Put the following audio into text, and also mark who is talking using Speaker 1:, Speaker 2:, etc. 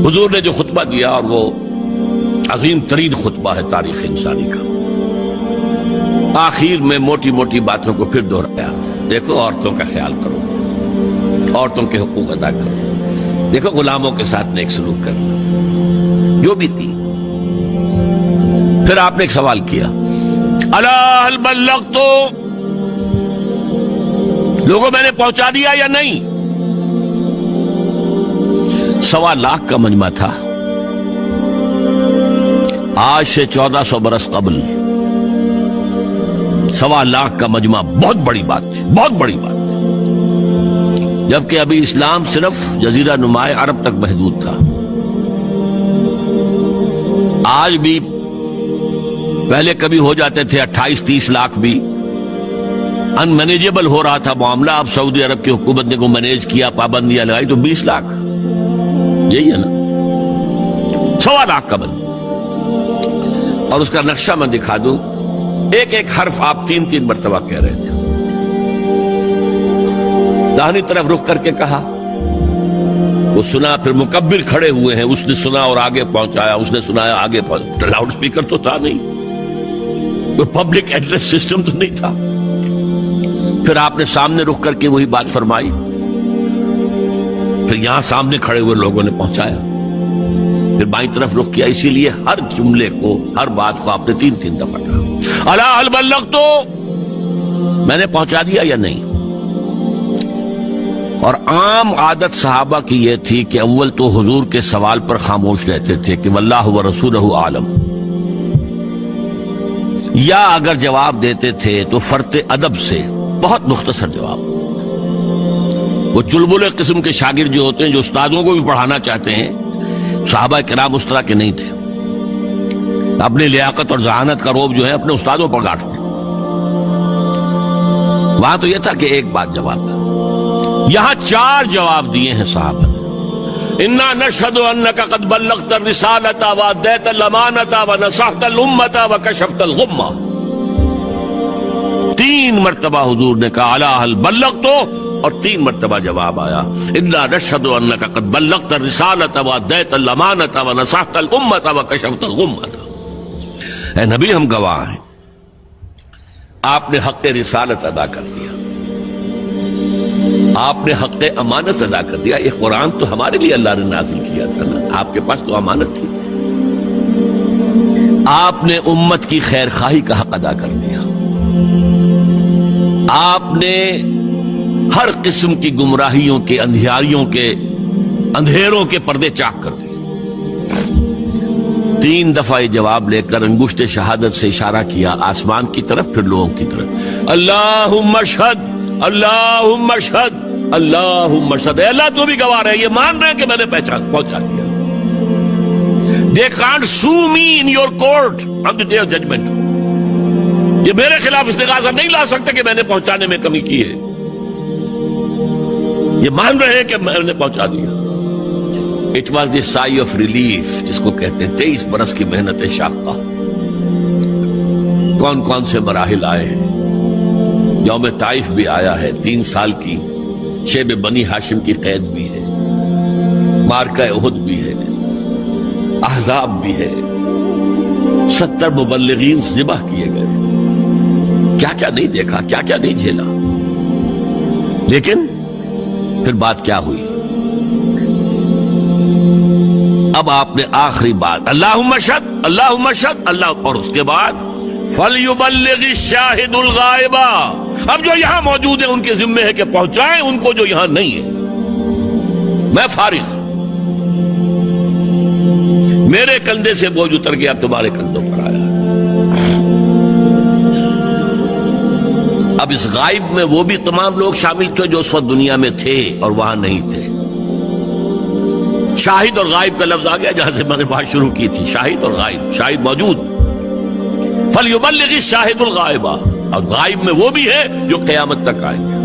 Speaker 1: حضور نے جو خطبہ دیا، اور وہ عظیم ترین خطبہ ہے تاریخ انسانی کا، آخر میں موٹی موٹی باتوں کو پھر دہرایا۔ دیکھو عورتوں کا خیال کرو، عورتوں کے حقوق ادا کرو، دیکھو غلاموں کے ساتھ نیک سلوک کرنا، جو بھی تھی۔ پھر آپ نے ایک سوال کیا، الا هل بلغت، لوگوں میں نے پہنچا دیا یا نہیں؟ 1.25 لاکھ کا مجمع تھا، آج سے 1400 برس قبل 1.25 لاکھ کا مجمع بہت بڑی بات تھی، بہت بڑی بات، جبکہ ابھی اسلام صرف جزیرہ نما عرب تک محدود تھا۔ آج بھی پہلے کبھی ہو جاتے تھے 28-30 لاکھ بھی، ان مینیجیبل ہو رہا تھا معاملہ۔ اب سعودی عرب کی حکومت نے کو مینیج کیا، پابندیاں لگائی تو 20 لاکھ، یہی ہے نا 1.25 لاکھ کا بند۔ اور اس کا نقشہ میں دکھا دوں، ایک ایک حرف آپ 3 مرتبہ کہہ رہے تھے۔ داہنی طرف رخ کر کے کہا، وہ سنا، پھر مکبر کھڑے ہوئے ہیں، اس نے سنا اور آگے پہنچایا، اس نے سنایا آگے پہنچایا۔ لاؤڈ سپیکر تو تھا نہیں، کوئی پبلک ایڈریس سسٹم تو نہیں تھا۔ پھر آپ نے سامنے رخ کر کے وہی بات فرمائی، پھر یہاں سامنے کھڑے ہوئے لوگوں نے پہنچایا، پھر بائیں طرف رخ کیا۔ اسی لیے ہر جملے کو، ہر بات کو آپ نے 3 دفعہ کہا، الا هل بلغت، میں نے پہنچا دیا یا نہیں؟ اور عام عادت صحابہ کی یہ تھی کہ اول تو حضور کے سوال پر خاموش رہتے تھے کہ واللہ ورسولہ عالم، یا اگر جواب دیتے تھے تو فرط ادب سے بہت مختصر جواب۔ وہ چلبلے قسم کے شاگرد جو ہوتے ہیں، جو استادوں کو بھی پڑھانا چاہتے ہیں، صحابہ کرام اس طرح کے نہیں تھے، اپنی لیاقت اور ذہانت کا روب جو ہے اپنے استادوں پر گاٹتے۔ وہاں تو یہ تھا کہ ایک بات جواب ہے، یہاں 4 جواب دیے ہیں صحابہ نے۔ انا نشهد انك قد بلغت الرسالة واديت الامانة ونصحت الامة وكشفت الغمة۔ 3 مرتبہ حضور نے کہا الا هل بلغت، اور 3 مرتبہ جواب آیا انا نشهد انك قد بلغت الرسالة واديت الامانة ونصحت الامة وكشفت الغمة۔ اے نبی، ہم گواہ ہیں، آپ نے حق رسالت ادا کر دیا، آپ نے حق امانت ادا کر دیا۔ یہ قرآن تو ہمارے لیے اللہ نے نازل کیا تھا نا، آپ کے پاس تو امانت تھی۔ آپ نے امت کی خیر خواہی کا حق ادا کر دیا، آپ نے ہر قسم کی گمراہیوں کے، اندھیاریوں کے، اندھیروں کے پردے چاک کر دیے۔ 3 دفعہ یہ جواب لے کر انگشت شہادت سے اشارہ کیا آسمان کی طرف، پھر لوگوں کی طرف، اللہم اشہد، اللہم اشہد، اللہم اشہد۔ اے اللہ، تو بھی گواہ رہے، یہ مان رہے ہیں کہ میں نے پہنچا دیا۔ They can't sue me in your court on the day of judgment۔ یہ میرے خلاف استغاثہ نہیں لا سکتے کہ میں نے پہنچانے میں کمی کی ہے، یہ مان رہے ہیں کہ میں نے پہنچا دیا۔ It was the sigh of relief، جس کو کہتے ہیں 23 برس کی محنت شاقہ۔ کون کون سے مراحل آئے ہیں، یوم طائف بھی آیا ہے، 3 سال کی شیب بنی ہاشم کی قید بھی ہے، مارکہ احد بھی ہے، احزاب بھی ہے، 70 مبلغین ذبح کیے گئے، کیا کیا نہیں دیکھا، کیا کیا نہیں جھیلا۔ لیکن پھر بات کیا ہوئی؟ اب آپ نے آخری بات، اللہم اشہد، اللہم اشہد، اللہ، اور اس کے بعد فَلْيُبَلِّغِ الشَّاهِدُ الْغَائِبَ، اب جو یہاں موجود ہیں ان کے ذمے ہے کہ پہنچائیں ان کو جو یہاں نہیں ہے۔ میں فارغ، میرے کندھے سے بوجھ اتر گیا، تمہارے کندھوں پر آیا۔ اب اس غائب میں وہ بھی تمام لوگ شامل تھے جو اس وقت دنیا میں تھے اور وہاں نہیں تھے۔ شاہد اور غائب کا لفظ آ گیا جہاں سے میں نے بات شروع کی تھی، شاہد اور غائب، شاہد موجود، فَلْيُبَلِّغِ الشَّاهِدُ الْغَائِبَ، اور غائب میں وہ بھی ہے جو قیامت تک آئیں گے۔